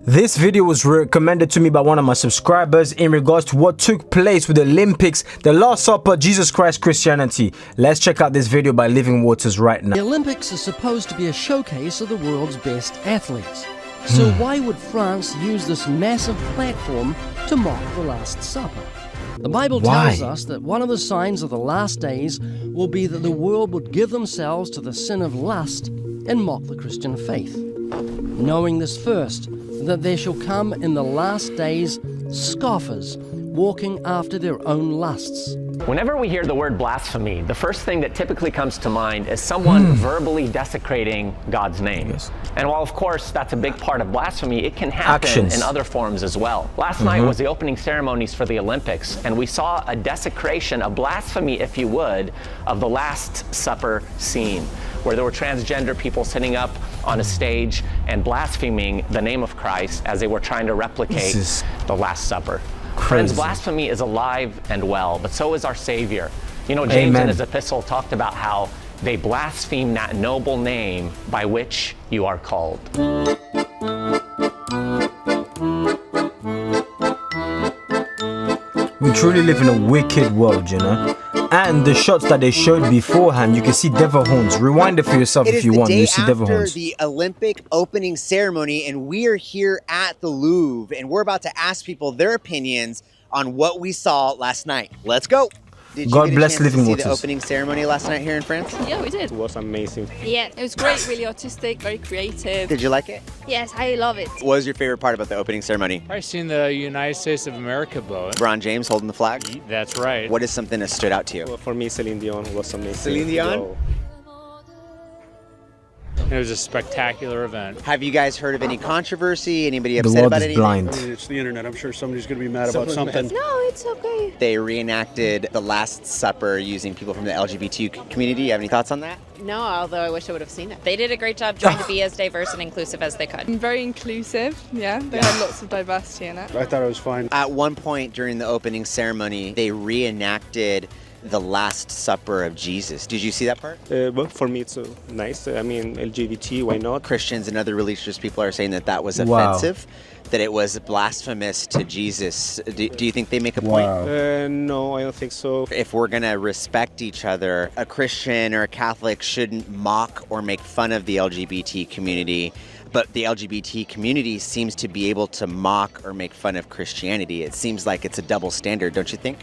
This video was recommended to me by one of my subscribers in regards to what took place with the Olympics, the Last Supper, Jesus Christ Christianity. Let's check out this video by Living Waters right now. The Olympics are supposed to be a showcase of the world's best athletes. So why would France use this massive platform to mock the Last Supper? The Bible tells us that one of the signs of the last days will be that the world would give themselves to the sin of lust and mock the Christian faith. Knowing this first, that there shall come in the last days scoffers, walking after their own lusts. Whenever we hear the word blasphemy, the first thing that typically comes to mind is someone verbally desecrating God's name. Yes. And while of course that's a big part of blasphemy, it can happen in other forms as well. Last night was the opening ceremonies for the Olympics, and we saw a desecration, a blasphemy if you would, of the Last Supper scene, where there were transgender people sitting up on a stage and blaspheming the name of Christ as they were trying to replicate the Last Supper. Friends, blasphemy is alive and well, but so is our Savior. You know, James in his epistle talked about how they blaspheme that noble name by which you are called. We truly live in a wicked world, you know? And the shots that they showed beforehand, you can see devil horns. Rewind it for yourself if you want. You see devil horns. It is the day after the Olympic opening ceremony, and we are here at the Louvre, and we're about to ask people their opinions on what we saw last night. Let's go. Did you God get a bless chance to Living see Waters. the opening ceremony last night here in France? Yeah, we did. It was amazing. Yeah, it was great, really artistic, very creative. Did you like it? Yes, I love it. What was your favorite part about the opening ceremony? I've seen the United States of America boat. LeBron James holding the flag? That's right. What is something that stood out to you? Well, for me, Celine Dion was amazing. Celine Dion? It was a spectacular event. Have you guys heard of any controversy? Anybody The upset world about is anything? blind. I mean, it's the internet. I'm sure somebody's going to be mad about something. No, it's okay. They reenacted the Last Supper using people from the LGBT community. You have any thoughts on that? No, although I wish I would have seen it. They did a great job trying to be as diverse and inclusive as they could. Very inclusive, yeah. They had lots of diversity in it. I thought it was fine. At one point during the opening ceremony, they reenacted the Last Supper of Jesus. Did you see that part? Well, for me, it's nice. I mean, LGBT, why not? Christians and other religious people are saying that that was Wow. offensive, that it was blasphemous to Jesus. Do you think they make a point? No, I don't think so. If we're going to respect each other, a Christian or a Catholic shouldn't mock or make fun of the LGBT community, but the LGBT community seems to be able to mock or make fun of Christianity. It seems like it's a double standard, don't you think?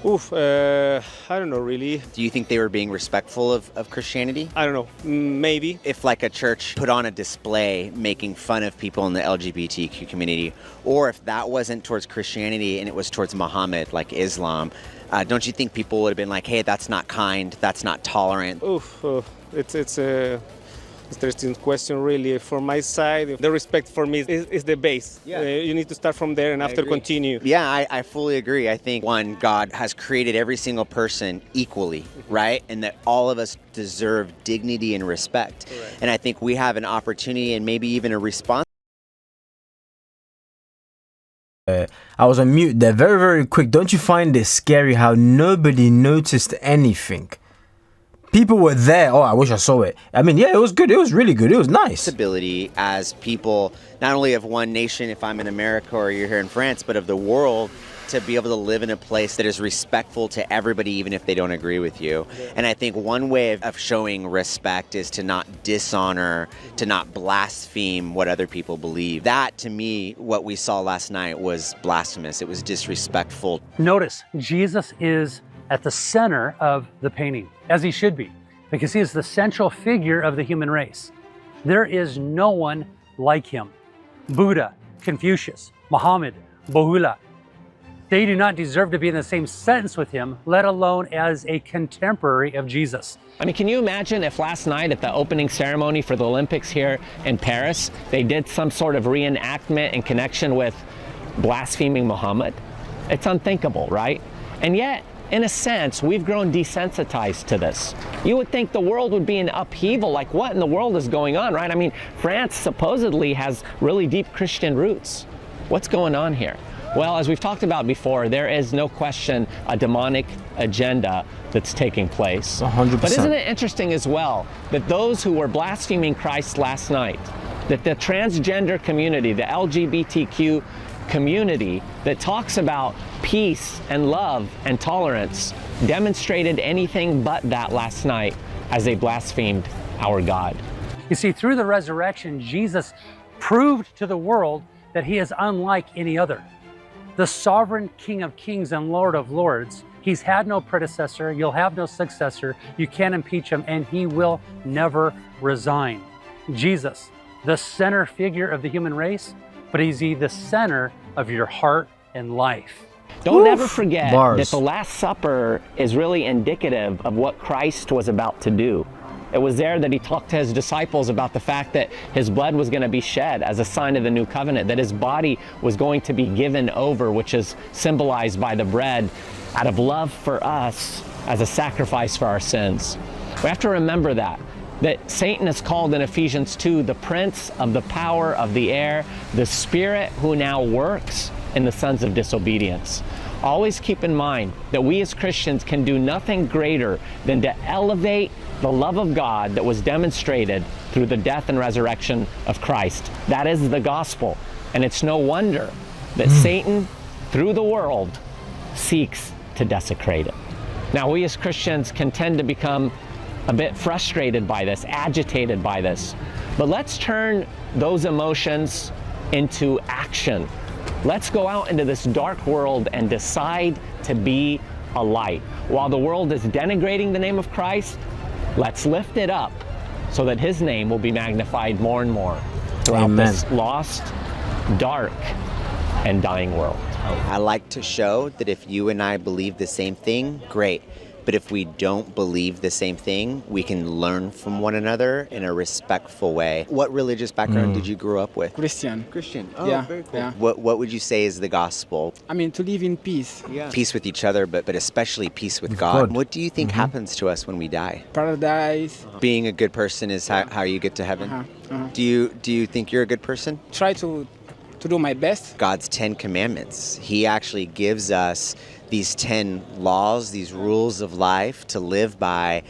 I don't know, really. Do you think they were being respectful of Christianity? I don't know, maybe. If like a church put on a display making fun of people in the LGBTQ community, or if that wasn't towards Christianity and it was towards Muhammad, like Islam, don't you think people would have been like, hey, that's not kind, that's not tolerant? It's a interesting question, really. For my side, the respect for me is the base. Yeah. You need to start from there and after continue. Yeah, I fully agree. I think, one, God has created every single person equally, right? And that all of us deserve dignity and respect. Correct. And I think we have an opportunity and maybe even a response. I was on mute there very, very quick. Don't you find it scary how nobody noticed anything? People were there. Oh, I wish I saw it. I mean, yeah, it was good. It was really good. It was nice. Ability as people, not only of one nation, if I'm in America or you're here in France, but of the world, to be able to live in a place that is respectful to everybody, even if they don't agree with you. Yeah. And I think one way of showing respect is to not dishonor, to not blaspheme what other people believe. That, to me, what we saw last night was blasphemous. It was disrespectful. Notice, Jesus is at the center of the painting, as he should be, because he is the central figure of the human race. There is no one like him. Buddha, Confucius, Muhammad, Baha'u'llah, they do not deserve to be in the same sentence with him, let alone as a contemporary of Jesus. I mean, can you imagine if last night at the opening ceremony for the Olympics here in Paris, they did some sort of reenactment in connection with blaspheming Muhammad? It's unthinkable, right? And yet, in a sense, we've grown desensitized to this. You would think the world would be in upheaval, like what in the world is going on, right? I mean, France supposedly has really deep Christian roots. What's going on here? Well, as we've talked about before, there is no question a demonic agenda that's taking place. 100%. But isn't it interesting as well that those who were blaspheming Christ last night that the transgender community, the LGBTQ community that talks about peace and love and tolerance demonstrated anything but that last night as they blasphemed our God. You see, through the resurrection, Jesus proved to the world that he is unlike any other. The sovereign King of Kings and Lord of Lords. He's had no predecessor, you'll have no successor, you can't impeach him, and he will never resign. Jesus, the center figure of the human race, but is he the center of your heart and life? Don't ever forget Bars. that the Last Supper is really indicative of what Christ was about to do. It was there that he talked to his disciples about the fact that his blood was going to be shed as a sign of the new covenant, that his body was going to be given over, which is symbolized by the bread, out of love for us as a sacrifice for our sins. We have to remember that Satan is called in Ephesians 2 the prince of the power of the air, the spirit who now works in the sons of disobedience. Always keep in mind that we as Christians can do nothing greater than to elevate the love of God that was demonstrated through the death and resurrection of Christ. That is the gospel. And it's no wonder that Satan, through the world, seeks to desecrate it. Now, we as Christians can tend to become a bit frustrated by this, agitated by this. But let's turn those emotions into action. Let's go out into this dark world and decide to be a light. While the world is denigrating the name of Christ, let's lift it up so that his name will be magnified more and more throughout this lost, dark, and dying world. I like to show that if you and I believe the same thing, great. But if we don't believe the same thing, we can learn from one another in a respectful way. What religious background did you grow up with? Christian. Christian. Oh, Yeah, very cool. yeah. What would you say is the gospel? I mean, to live in peace. Yeah. Peace with each other, but especially peace with God. What do you think happens to us when we die? Paradise. Being a good person is how you get to heaven. Do you think you're a good person? Try to do my best. God's 10 commandments. He actually gives us these 10 laws, these rules of life to live by,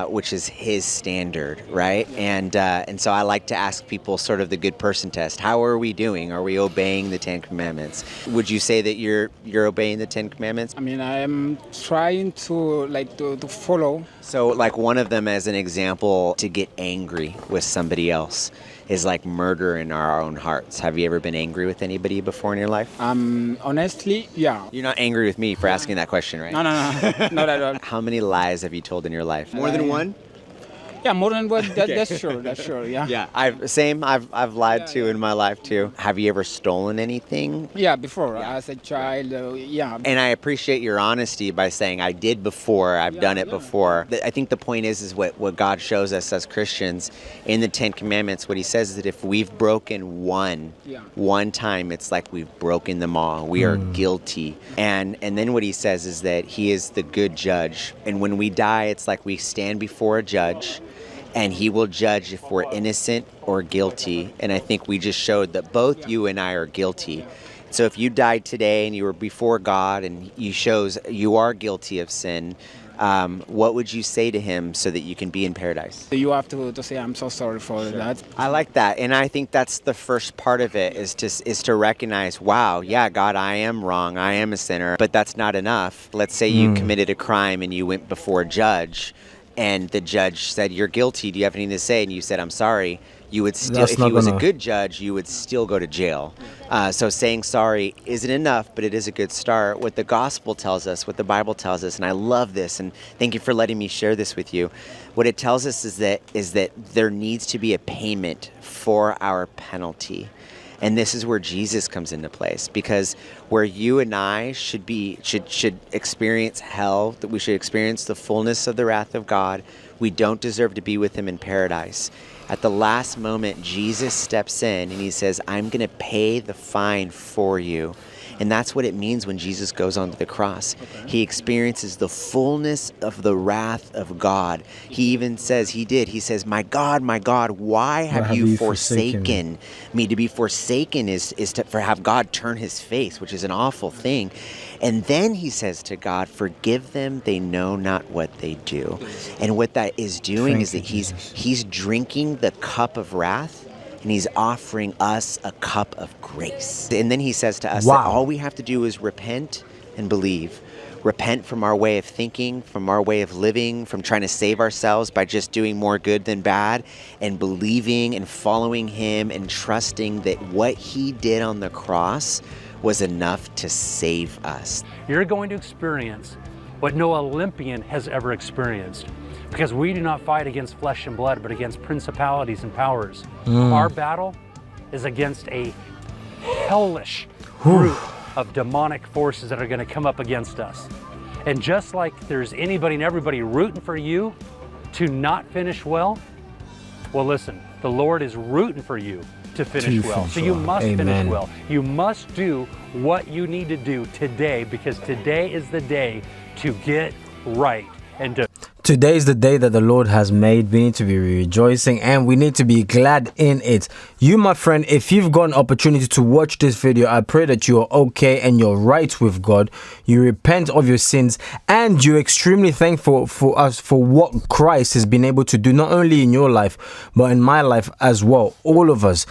which is his standard, right? And so I like to ask people sort of the good person test. How are we doing? Are we obeying the 10 commandments? Would you say that you're obeying the 10 commandments? I mean, I am trying to follow. So like one of them as an example, to get angry with somebody else is like murder in our own hearts. Have you ever been angry with anybody before in your life? Honestly, yeah. You're not angry with me for asking that question, right? No, not at all. How many lies have you told in your life? More than one? Yeah, more than one. That's sure. Yeah. Yeah, I've lied too in my life too. Have you ever stolen anything? Yeah, before as a child. Yeah. And I appreciate your honesty by saying I did before. I've done it before. I think the point is what God shows us as Christians in the 10 Commandments. What He says is that if we've broken one time, it's like we've broken them all. We are guilty. And then what He says is that He is the good judge. And when we die, it's like we stand before a judge, and He will judge if we're innocent or guilty. And I think we just showed that both you and I are guilty. So if you died today and you were before God and He shows you are guilty of sin, what would you say to Him so that you can be in paradise? You have to say, I'm so sorry for that. I like that. And I think that's the first part of it is to recognize, wow, yeah, God, I am wrong. I am a sinner. But that's not enough. Let's say you committed a crime and you went before a judge, and the judge said, you're guilty, do you have anything to say? And you said, I'm sorry. You would still, if he was a good judge, you would still go to jail. So saying sorry isn't enough, but it is a good start. What the gospel tells us, what the Bible tells us, and I love this, and thank you for letting me share this with you. What it tells us is that there needs to be a payment for our penalty. And this is where Jesus comes into place, because where you and I should experience hell, that we should experience the fullness of the wrath of God, we don't deserve to be with Him in paradise. At the last moment, Jesus steps in and He says, I'm going to pay the fine for you. And that's what it means when Jesus goes onto the cross. He experiences the fullness of the wrath of God. He even says, He says, my God, why have you forsaken me? To be forsaken is to have God turn His face, which is an awful thing. And then He says to God, forgive them, they know not what they do. And what that is doing is that He's drinking the cup of wrath, and he's offering us a cup of grace. And then he says to us Wow. that all we have to do is repent and believe. Repent from our way of thinking, from our way of living, from trying to save ourselves by just doing more good than bad, and believing and following him and trusting that what he did on the cross was enough to save us. You're going to experience what no Olympian has ever experienced, because we do not fight against flesh and blood, but against principalities and powers. Our battle is against a hellish group of demonic forces that are going to come up against us. And just like there's anybody and everybody rooting for you to not finish well, well, listen, the Lord is rooting for you to finish well. So you must finish well. You must do what you need to do today, because today is the day to get right and to... Today is the day that the Lord has made. We need to be rejoicing and we need to be glad in it. You, my friend, if you've got an opportunity to watch this video, I pray that you are okay and you're right with God. You repent of your sins and you're extremely thankful for us for what Christ has been able to do, not only in your life, but in my life as well. All of us.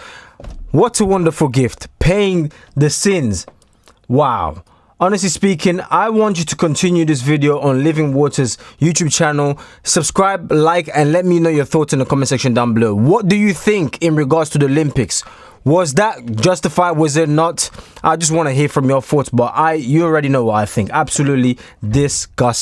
What a wonderful gift. Paying the sins. Wow. Honestly speaking, I want you to continue this video on Living Waters YouTube channel. Subscribe, like, and let me know your thoughts in the comment section down below. What do you think in regards to the Olympics? Was that justified? Was it not? I just want to hear from your thoughts, but you already know what I think. Absolutely disgusting.